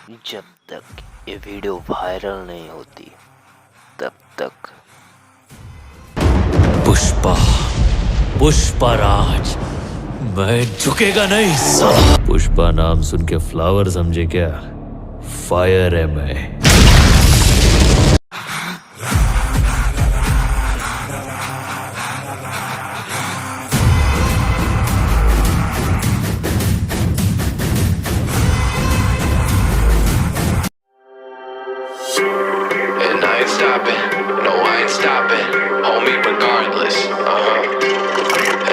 जब तक ये वीडियो वायरल नहीं होती तब तक पुष्पा पुष्पा राज मैं झुकेगा नहीं साला। पुष्पा नाम सुन के फ्लावर समझे क्या? फायर है मैं। And I ain't stopping, no I ain't stopping, homie regardless,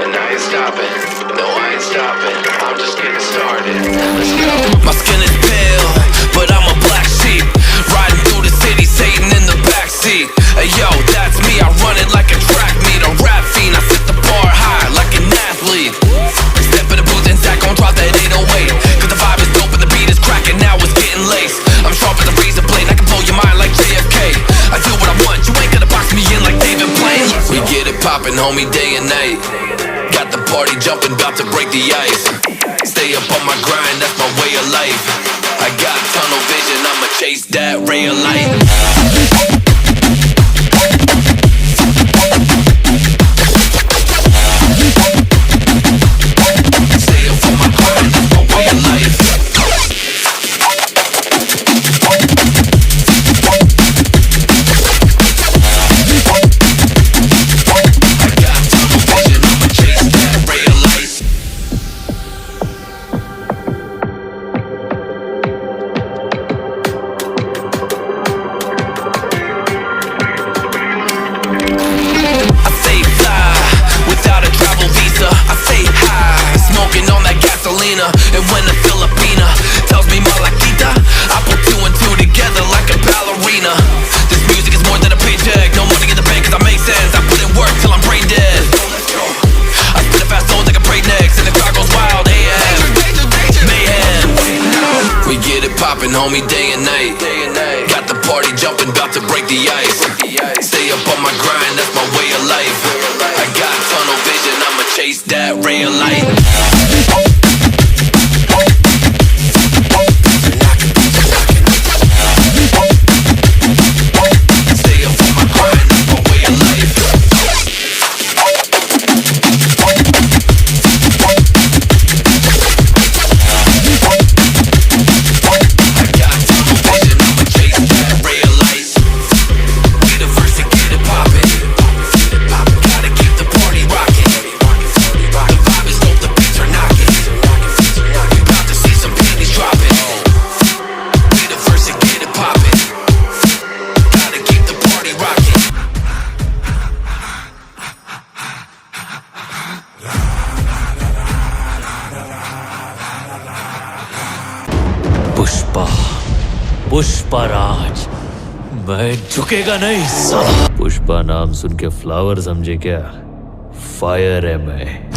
And I ain't stopping, no I ain't stopping, I'm just getting started, let's go. My skin is pale, but I'm a black sheep, riding through the city, Satan in the backseat. Hey yo, that's me, I run it like a track meet, a rap fiend, I set the bar high like an athlete. Step in the booth and Zach gon' drop that 808, cause the vibe is dope and the beat is cracking, now it's getting laced. I'm sharp as a razor blade, I can blow your mind like JFK. I do what I want, you ain't gonna box me in like David Blaine. We get it poppin', homie, day and night. Got the party jumping, bout to break the ice. Stay up on my grind, that's my way of life. I got tunnel vision, I'ma chase that ray of light. Stay up on my grind, that's my way of life. And when a Filipina tells me Malakita, I put two and two together like a ballerina. This music is more than a paycheck, no money in the bank cause I make sense. I put in work till I'm brain dead. I spin a fast load like a breaknecks and the crowd goes wild. Mayhem. We get it poppin', homie, day and night. Got the party jumping, bout to break the ice. Stay up on my grind, that's my way of life. I got tunnel vision, I'ma chase that ray of light. Pushpa Pushpa Raj मैं झुकेगा नहीं साला। पुष्पा नाम सुन के flower समझे क्या? Fire है मैं।